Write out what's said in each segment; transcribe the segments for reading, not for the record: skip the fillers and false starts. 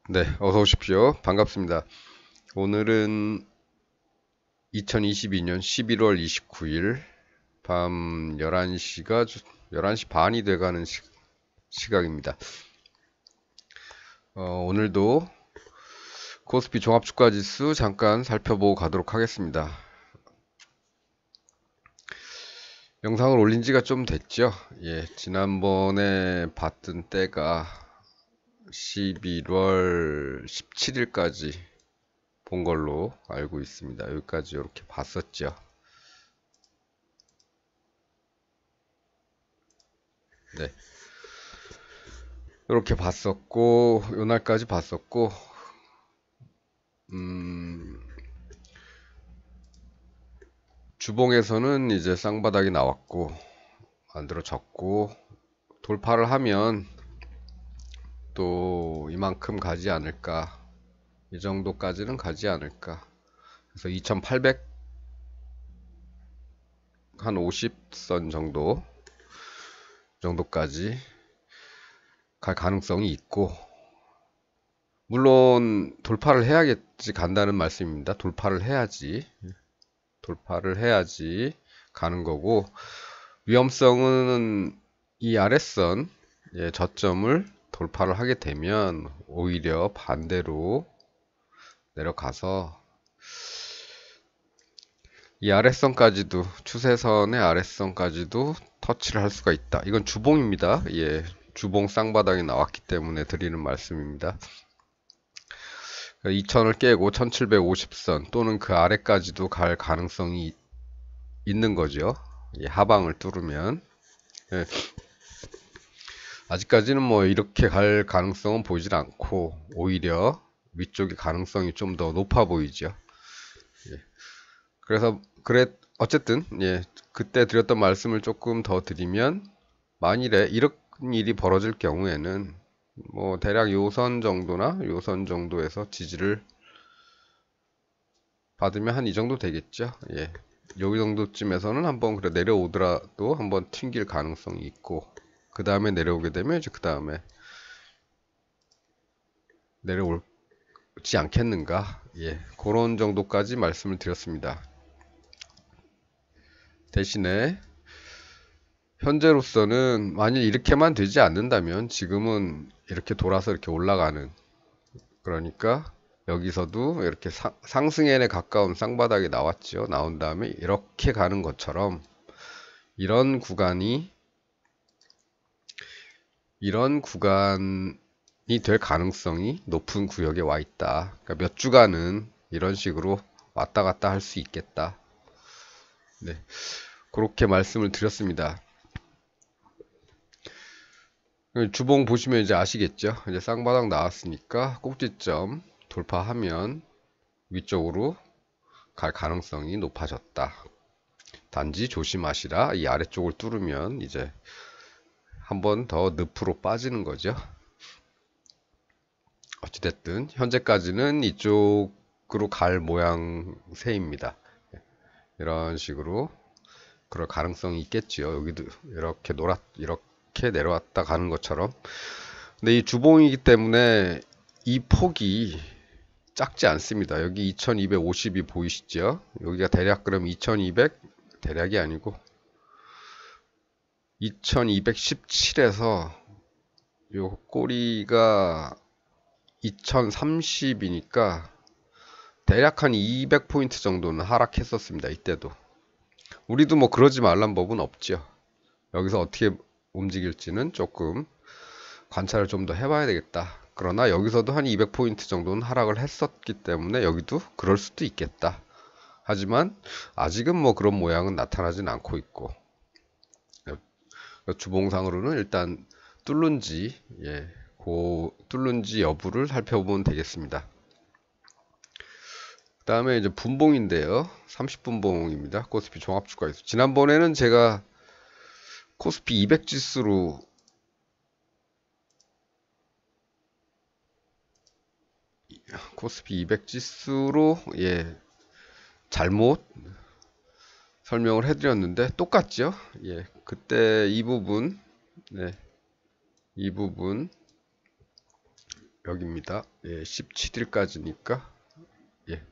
네, 어서 오십시오. 반갑습니다. 오늘은 2022년 11월 29일 밤 11시 반이 돼가는 시각입니다. 오늘도 코스피 종합주가지수 잠깐 살펴보고 가도록 하겠습니다. 영상을 올린 지가 좀 됐죠? 예, 지난번에 봤던 때가 11월 17일까지 본 걸로 알고 있습니다. 여기까지 이렇게 봤었죠. 네. 이렇게 봤었고, 요날까지 봤었고, 음, 주봉에서는 이제 쌍바닥이 나왔고, 만들어졌고, 돌파를 하면 또 이만큼 가지 않을까, 이 정도까지는 가지 않을까. 그래서 2800, 한 50선 정도까지 갈 가능성이 있고, 물론 돌파를 해야겠지 간다는 말씀입니다. 돌파를 해야지 가는 거고, 위험성은 이 아랫선, 예, 저점을 돌파를 하게 되면 오히려 반대로 내려가서 이 아랫선까지도, 추세선의 아랫선까지도 터치를 할 수가 있다. 이건 주봉입니다. 예, 주봉 쌍바닥이 나왔기 때문에 드리는 말씀입니다. 2000을 깨고 1750선 또는 그 아래까지도 갈 가능성이 있는 거죠. 예, 하방을 뚫으면. 예, 아직까지는 뭐 이렇게 갈 가능성은 보이질 않고 오히려 위쪽의 가능성이 좀 더 높아 보이죠. 예. 그래서 어쨌든 예, 그때 드렸던 말씀을 조금 더 드리면 만일에 이런 일이 벌어질 경우에는 뭐 대략 요선 정도나 요선 정도에서 지지를 받으면 한 이 정도 되겠죠. 예. 여기 정도쯤에서는 한번 그래 내려오더라도 한번 튕길 가능성이 있고 그 다음에 내려오게 되면 이제 그 다음에 내려올지 않겠는가? 예, 그런 정도까지 말씀을 드렸습니다. 대신에 현재로서는 만일 이렇게만 되지 않는다면 지금은 이렇게 돌아서 이렇게 올라가는, 그러니까 여기서도 이렇게 상승엔에 가까운 쌍바닥이 나왔죠. 나온 다음에 이렇게 가는 것처럼 이런 구간이 될 가능성이 높은 구역에 와 있다. 그러니까 몇 주간은 이런 식으로 왔다 갔다 할 수 있겠다. 네, 그렇게 말씀을 드렸습니다. 주봉 보시면 이제 아시겠죠? 이제 쌍바닥 나왔으니까 꼭지점 돌파하면 위쪽으로 갈 가능성이 높아졌다. 단지 조심하시라. 이 아래쪽을 뚫으면 이제 한 번 더 늪으로 빠지는 거죠. 어찌됐든 현재까지는 이쪽으로 갈 모양새입니다. 이런 식으로 그럴 가능성이 있겠지요. 여기도 이렇게 내려왔다 가는 것처럼. 근데 이 주봉이기 때문에 이 폭이 작지 않습니다. 여기 2250이 보이시죠? 여기가 대략 그럼 2200, 대략이 아니고 2217에서 요 꼬리가 2030이니까 대략 한 200포인트 정도는 하락했었습니다. 이때도. 우리도 뭐 그러지 말란 법은 없죠. 여기서 어떻게 움직일지는 조금 관찰을 좀 더 해봐야 되겠다. 그러나 여기서도 한 200포인트 정도는 하락을 했었기 때문에 여기도 그럴 수도 있겠다. 하지만 아직은 뭐 그런 모양은 나타나진 않고 있고, 주봉상으로는 일단 뚫는지, 예, 뚫는지 여부를 살펴보면 되겠습니다. 그 다음에 이제 분봉인데요. 30분봉입니다. 코스피 종합주가지수. 지난번에는 제가 코스피 200 지수로 예, 잘못 설명을 해드렸는데 똑같죠? 예, 그때 이 부분, 네, 이 부분 여기입니다. 예, 17일까지니까 예,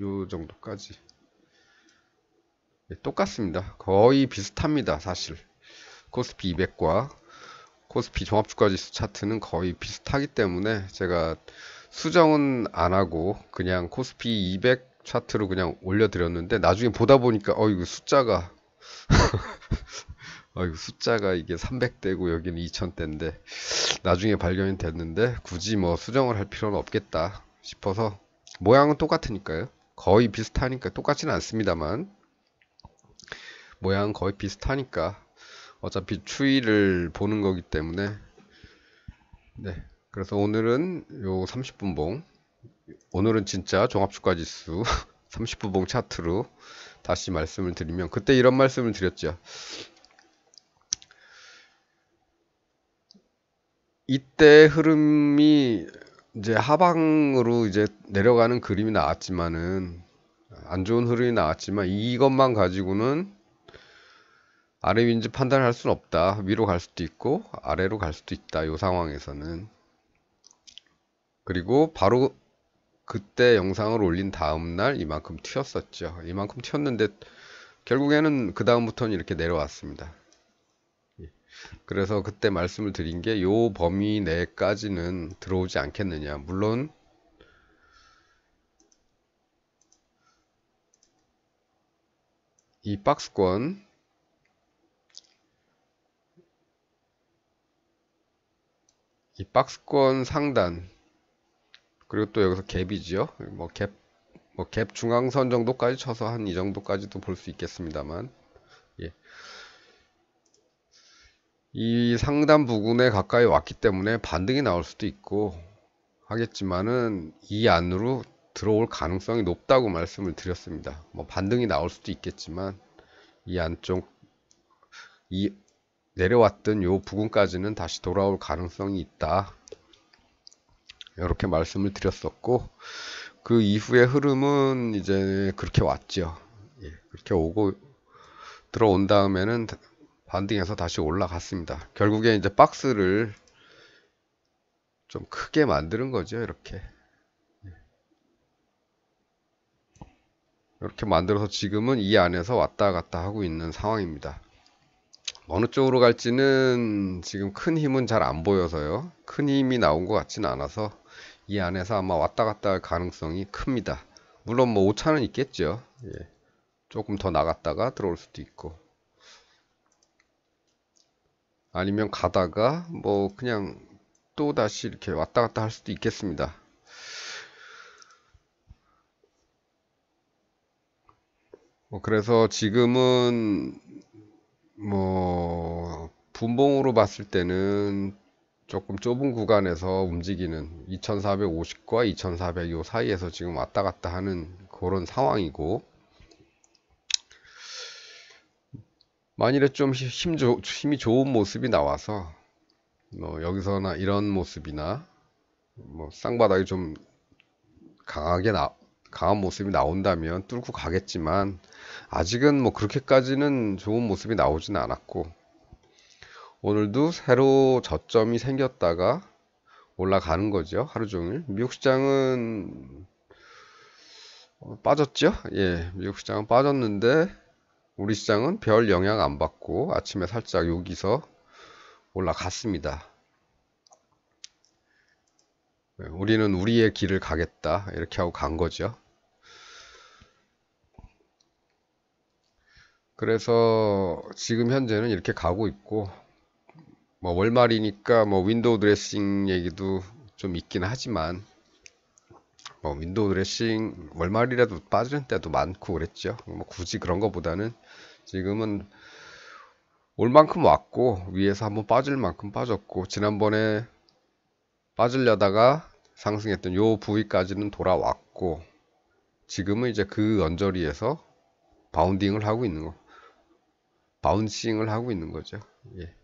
요 정도까지 예, 똑같습니다. 거의 비슷합니다. 사실 코스피 200과 코스피 종합주가지수 차트는 거의 비슷하기 때문에 제가 수정은 안 하고 그냥 코스피 200 차트로 그냥 올려드렸는데 나중에 보다 보니까 이거 숫자가 이게 300대고 여기는 2000대인데 나중에 발견이 됐는데 굳이 뭐 수정을 할 필요는 없겠다 싶어서 모양은 똑같으니까요. 거의 비슷하니까 똑같지는 않습니다만 모양은 거의 비슷하니까 어차피 추이를 보는 거기 때문에 네. 그래서 오늘은 요 30분봉 오늘은 진짜 종합주가지수 30분봉 차트로 다시 말씀을 드리면 그때 이런 말씀을 드렸죠. 이때 흐름이 이제 하방으로 이제 내려가는 그림이 나왔지만은 안 좋은 흐름이 나왔지만 이것만 가지고는 아래 위인지 판단할 수는 없다. 위로 갈 수도 있고 아래로 갈 수도 있다. 이 상황에서는. 그리고 바로 그때 영상을 올린 다음날 이만큼 튀었었죠. 이만큼 튀었는데 결국에는 그 다음부터는 이렇게 내려왔습니다. 그래서 그때 말씀을 드린 게 요 범위 내까지는 들어오지 않겠느냐. 물론 이 박스권 상단 그리고 또 여기서 갭이지요. 갭 중앙선 정도까지 쳐서 한 이 정도까지도 볼 수 있겠습니다만 예. 이 상단 부근에 가까이 왔기 때문에 반등이 나올 수도 있고 하겠지만은 이 안으로 들어올 가능성이 높다고 말씀을 드렸습니다. 뭐 반등이 나올 수도 있겠지만 이 안쪽 내려왔던 요 부근까지는 다시 돌아올 가능성이 있다. 이렇게 말씀을 드렸었고 그 이후의 흐름은 이제 그렇게 왔죠. 예, 그렇게 오고 들어온 다음에는 반등해서 다시 올라갔습니다. 결국에 이제 박스를 좀 크게 만드는 거죠. 이렇게 만들어서 지금은 이 안에서 왔다 갔다 하고 있는 상황입니다. 어느 쪽으로 갈지는 지금 큰 힘은 잘 안 보여서요. 큰 힘이 나온 것 같지는 않아서 이 안에서 아마 왔다 갔다 할 가능성이 큽니다. 물론 뭐 오차는 있겠죠. 예. 조금 더 나갔다가 들어올 수도 있고 아니면 가다가 뭐 그냥 또 다시 이렇게 왔다 갔다 할 수도 있겠습니다. 그래서 지금은 뭐 분봉으로 봤을 때는 조금 좁은 구간에서 움직이는 2450과 2400 요 사이에서 지금 왔다 갔다 하는 그런 상황이고 만일에 좀 힘이 좋은 모습이 나와서 뭐 여기서나 이런 모습이나 뭐 쌍바닥이 좀 강한 모습이 나온다면 뚫고 가겠지만 아직은 뭐 그렇게까지는 좋은 모습이 나오진 않았고 오늘도 새로 저점이 생겼다가 올라가는 거죠. 하루 종일. 미국 시장은 빠졌죠. 예, 미국 시장은 빠졌는데 우리 시장은 별 영향 안 받고 아침에 살짝 여기서 올라갔습니다. 우리는 우리의 길을 가겠다 이렇게 하고 간 거죠. 그래서 지금 현재는 이렇게 가고 있고 뭐 월말이니까 뭐 윈도우 드레싱 얘기도 좀 있긴 하지만 뭐 윈도우 드레싱 월말이라도 빠지는 때도 많고 그랬죠. 뭐 굳이 그런 거보다는 지금은 올 만큼 왔고 위에서 한번 빠질 만큼 빠졌고 지난번에 빠지려다가 상승했던 요 부위까지는 돌아왔고 지금은 이제 그 언저리에서 바운싱을 하고 있는 거죠. 예.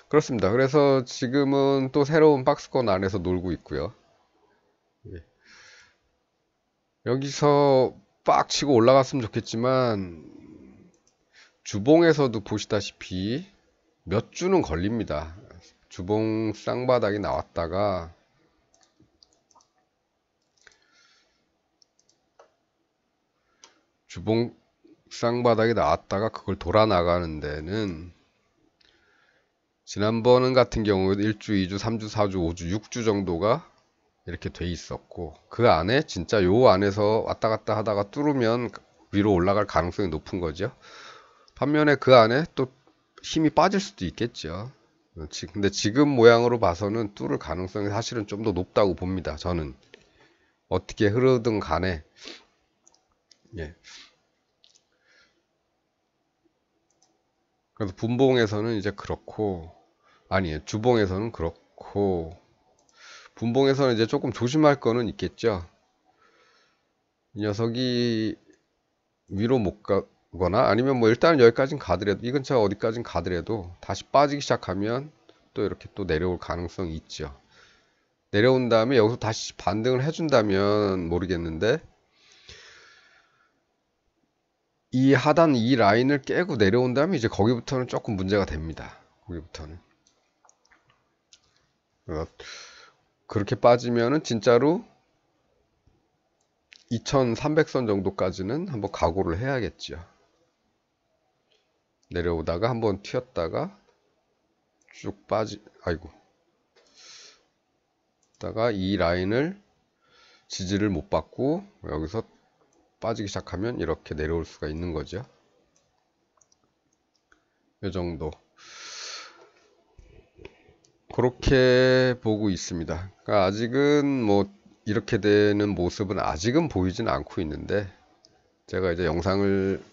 그렇습니다. 그래서 지금은 또 새로운 박스권 안에서 놀고 있고요. 예. 여기서 빡 치고 올라갔으면 좋겠지만 주봉에서도 보시다시피 몇 주는 걸립니다. 주봉 쌍바닥이 나왔다가 주봉 쌍바닥이 나왔다가 그걸 돌아 나가는 데는 지난번 같은 경우에 1주, 2주, 3주, 4주, 5주, 6주 정도가 이렇게 돼 있었고, 그 안에 진짜 요 안에서 왔다 갔다 하다가 뚫으면 위로 올라갈 가능성이 높은 거죠. 반면에 그 안에 또 힘이 빠질 수도 있겠죠. 근데 지금 모양으로 봐서는 뚫을 가능성이 사실은 좀 더 높다고 봅니다. 저는 어떻게 흐르든 간에. 예. 그래서 분봉에서는 이제 그렇고, 아니에요. 주봉에서는 그렇고, 분봉에서는 이제 조금 조심할 거는 있겠죠. 이 녀석이 위로 못 가거나 아니면 뭐 일단은 여기까진 가더라도, 이 근처 어디까진 가더라도 다시 빠지기 시작하면 또 이렇게 또 내려올 가능성이 있죠. 내려온 다음에 여기서 다시 반등을 해준다면 모르겠는데, 이 하단 이 라인을 깨고 내려온 다음에 이제 거기부터는 조금 문제가 됩니다. 거기부터는. 그렇게 빠지면은 진짜로 2300선 정도까지는 한번 각오를 해야겠죠. 내려오다가 한번 튀었다가 쭉 아이고. 다가 이 라인을 지지를 못 받고 여기서 빠지기 시작하면 이렇게 내려올 수가 있는 거죠. 이 정도. 그렇게 보고 있습니다. 그러니까 아직은 뭐 이렇게 되는 모습은 아직은 보이진 않고 있는데, 제가 이제 영상을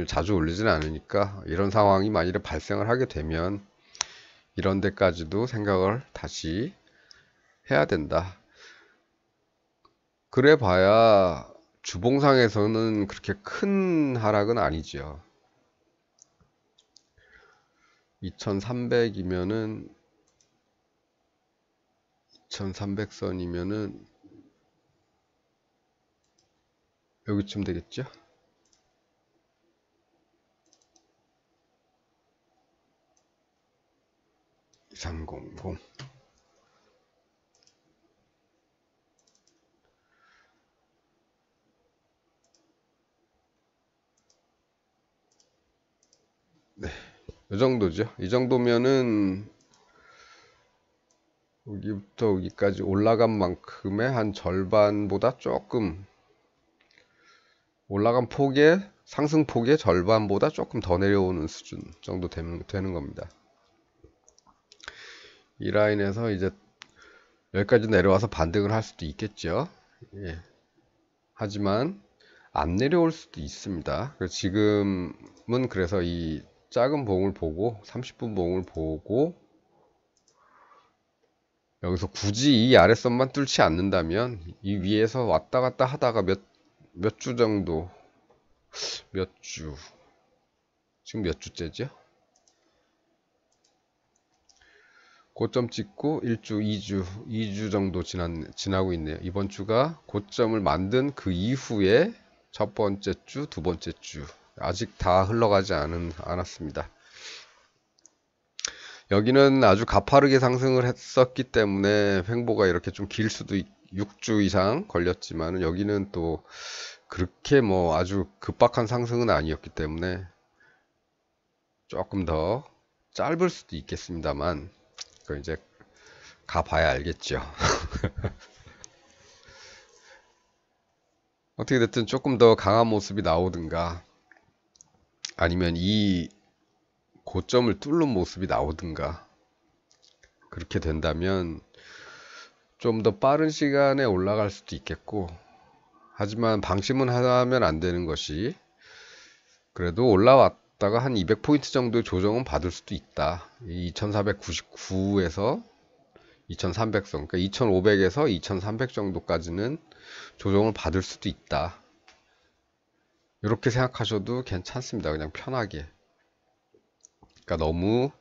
자주 올리진 않으니까 이런 상황이 만일에 발생을 하게 되면 이런 데까지도 생각을 다시 해야 된다. 그래 봐야 주봉상에서는 그렇게 큰 하락은 아니죠. 2300이면은 2300선이면은 여기쯤 되겠죠? (2300) 네, 이 정도죠. 이 정도면은 여기부터 여기까지 올라간 만큼의 한 절반보다 조금, 올라간 폭의 상승폭의 절반보다 조금 더 내려오는 수준 정도 되는 겁니다. 이 라인에서 이제 여기까지 내려와서 반등을 할 수도 있겠죠. 예. 하지만 안 내려올 수도 있습니다. 지금은 그래서 이 작은 봉을 보고 30분 봉을 보고 여기서 굳이 이 아랫선만 뚫지 않는다면 이 위에서 왔다 갔다 하다가 몇 주 정도, 지금 몇 주째죠? 고점 찍고 1주, 2주 정도 지나고 있네요. 이번 주가 고점을 만든 그 이후에 첫 번째 주, 두 번째 주. 아직 다 흘러가지 않았습니다. 여기는 아주 가파르게 상승을 했었기 때문에 횡보가 이렇게 좀 길 수도 6주 이상 걸렸지만, 여기는 또 그렇게 뭐 아주 급박한 상승은 아니었기 때문에 조금 더 짧을 수도 있겠습니다만, 그 이제 가봐야 알겠죠. 어떻게 됐든 조금 더 강한 모습이 나오든가 아니면 이 고점을 뚫는 모습이 나오든가 그렇게 된다면 좀 더 빠른 시간에 올라갈 수도 있겠고, 하지만 방심은 하면 안 되는 것이, 그래도 올라왔다가 한 200포인트 정도의 조정은 받을 수도 있다. 2499에서 2300선, 그러니까 2500에서 2300 정도까지는 조정을 받을 수도 있다. 이렇게 생각하셔도 괜찮습니다. 그냥 편하게. 그러니까 너무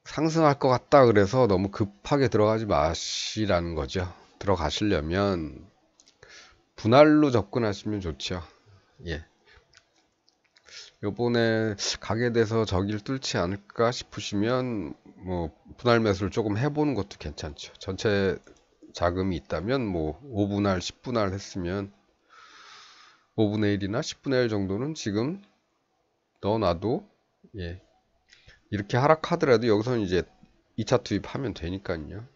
상승할 것 같다 그래서 너무 급하게 들어가지 마시라는 거죠. 들어가시려면 분할로 접근하시면 좋죠. 예. 요번에 가게 돼서 저길 뚫지 않을까 싶으시면 뭐 분할 매수를 조금 해보는 것도 괜찮죠. 전체 자금이 있다면 뭐 5분할, 10분할 했으면 5분의 1이나 10분의 1 정도는 지금 넣어놔도 예, 이렇게 하락하더라도 여기서는 이제 2차 투입하면 되니까요.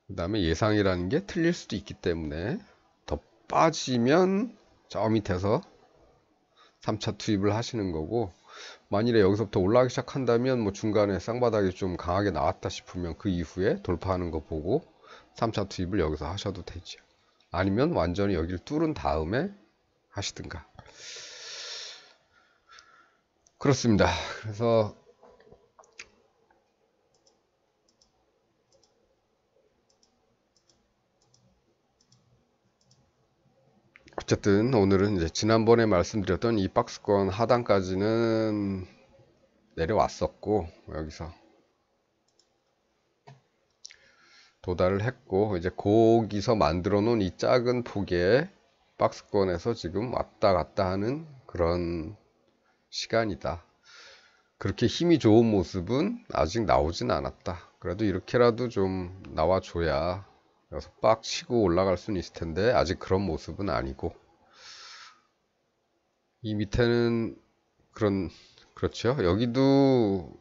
그 다음에 예상이라는 게 틀릴 수도 있기 때문에 더 빠지면 저 밑에서 3차 투입을 하시는 거고, 만일에 여기서부터 올라가기 시작한다면 뭐 중간에 쌍바닥이 좀 강하게 나왔다 싶으면 그 이후에 돌파하는 거 보고 3차 투입을 여기서 하셔도 되죠. 아니면 완전히 여기를 뚫은 다음에 하시든가. 그렇습니다. 그래서 어쨌든 오늘은 이제 지난번에 말씀드렸던 이 박스권 하단까지는 내려왔었고, 여기서 도달을 했고, 이제 거기서 만들어 놓은 이 작은 폭의 박스권에서 지금 왔다 갔다 하는 그런 시간이다. 그렇게 힘이 좋은 모습은 아직 나오진 않았다. 그래도 이렇게라도 좀 나와줘야 여기서 빡 치고 올라갈 수는 있을 텐데 아직 그런 모습은 아니고, 이 밑에는 그렇죠. 여기도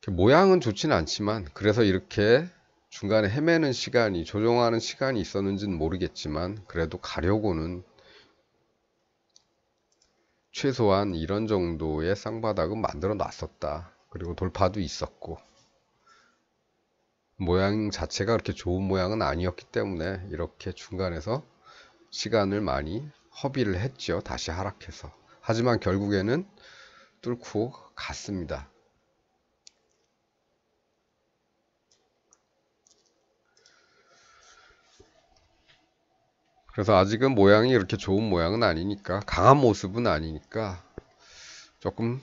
모양은 좋지는 않지만, 그래서 이렇게 중간에 헤매는 시간이, 조정하는 시간이 있었는지는 모르겠지만 그래도 가려고는 최소한 이런 정도의 쌍바닥은 만들어 놨었다. 그리고 돌파도 있었고, 모양 자체가 그렇게 좋은 모양은 아니었기 때문에 이렇게 중간에서 시간을 많이 허비를 했죠. 다시 하락해서. 하지만 결국에는 뚫고 갔습니다. 그래서 아직은 모양이 이렇게 좋은 모양은 아니니까, 강한 모습은 아니니까 조금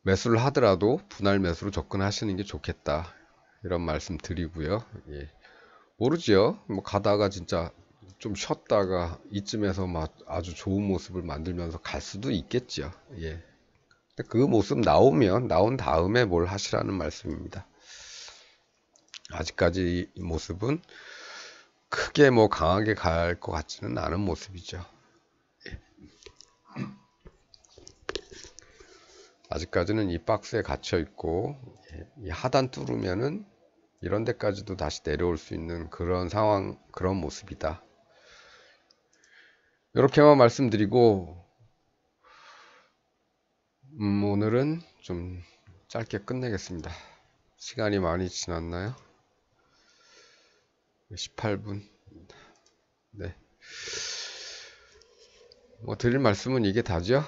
매수를 하더라도 분할 매수로 접근하시는 게 좋겠다, 이런 말씀 드리고요. 예. 모르지요. 뭐 가다가 진짜 좀 쉬었다가 이쯤에서 막 아주 좋은 모습을 만들면서 갈 수도 있겠죠. 예. 그 모습 나온 다음에 뭘 하시라는 말씀입니다. 아직까지 이 모습은 크게 뭐 강하게 갈 것 같지는 않은 모습이죠. 예. 아직까지는 이 박스에 갇혀 있고, 이 하단 뚫으면은 이런 데까지도 다시 내려올 수 있는 그런 상황, 그런 모습이다. 이렇게만 말씀드리고, 오늘은 좀 짧게 끝내겠습니다. 시간이 많이 지났나요? 18분. 네. 뭐 드릴 말씀은 이게 다죠.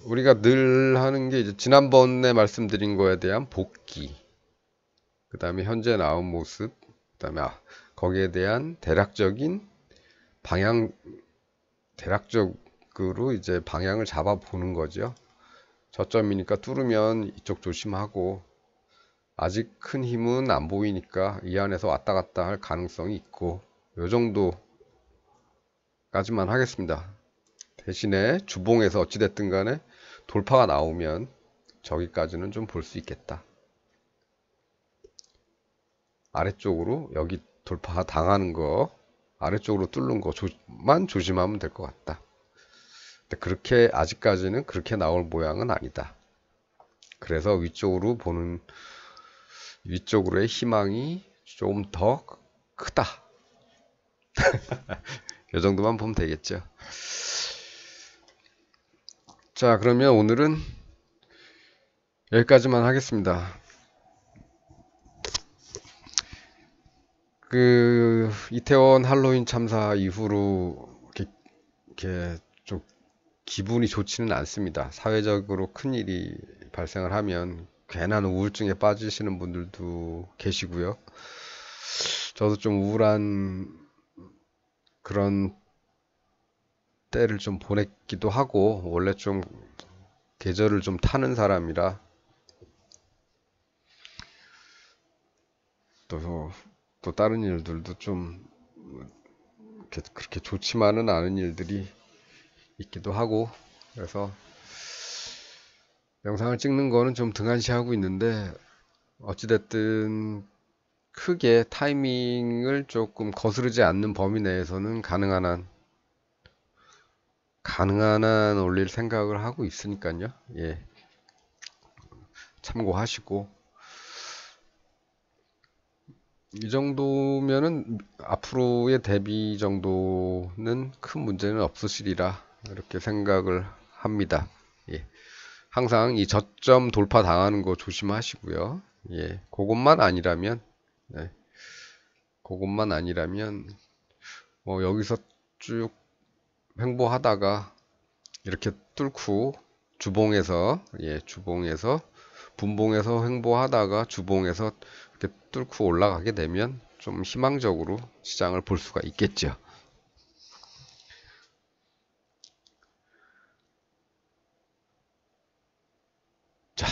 우리가 늘 하는 게 이제 지난번에 말씀드린 거에 대한 복기, 그 다음에 현재 나온 모습, 그 다음에 거기에 대한 대략적인 방향, 대략적으로 이제 방향을 잡아 보는 거죠. 저점이니까 뚫으면 이쪽 조심하고, 아직 큰 힘은 안 보이니까 이 안에서 왔다 갔다 할 가능성이 있고, 요 정도까지만 하겠습니다. 대신에 주봉에서 어찌됐든 간에 돌파가 나오면 저기까지는 좀 볼 수 있겠다. 아래쪽으로 여기 돌파 당하는 거, 아래쪽으로 뚫는 거만 조심하면 될 것 같다. 근데 그렇게 아직까지는 그렇게 나올 모양은 아니다. 그래서 위쪽으로의 희망이 좀 더 크다. 이 정도만 보면 되겠죠. 자, 그러면 오늘은 여기까지만 하겠습니다. 그 이태원 할로윈 참사 이후로 이렇게 좀 기분이 좋지는 않습니다. 사회적으로 큰 일이 발생을 하면 괜한 우울증에 빠지시는 분들도 계시고요. 저도 좀 우울한 그런 때를 좀 보냈기도 하고, 원래 좀 계절을 좀 타는 사람이라 또, 또 다른 일들도 좀 그렇게 좋지만은 않은 일들이 있기도 하고, 그래서 영상을 찍는 거는 좀 등한시하고 있는데, 어찌됐든 크게 타이밍을 조금 거스르지 않는 범위 내에서는 가능한 한 올릴 생각을 하고 있으니까요. 예, 참고하시고, 이 정도면은 앞으로의 대비 정도는 큰 문제는 없으시리라 이렇게 생각을 합니다. 예. 항상 이 저점 돌파 당하는 거 조심하시고요. 예. 네, 그것만 아니라면 뭐 여기서 쭉 횡보하다가 이렇게 뚫고 주봉에서 분봉에서 횡보하다가 주봉에서 이렇게 뚫고 올라가게 되면 좀 희망적으로 시장을 볼 수가 있겠죠. 자,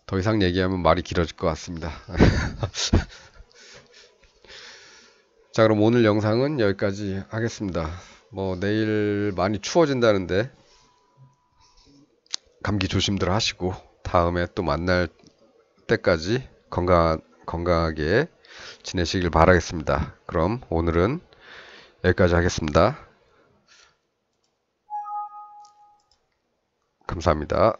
더 이상 얘기하면 말이 길어질 것 같습니다. 자, 그럼 오늘 영상은 여기까지 하겠습니다. 뭐 내일 많이 추워진다는데 감기 조심들 하시고 다음에 또 만날 때까지 건강하게 지내시길 바라겠습니다. 그럼 오늘은 여기까지 하겠습니다. 감사합니다.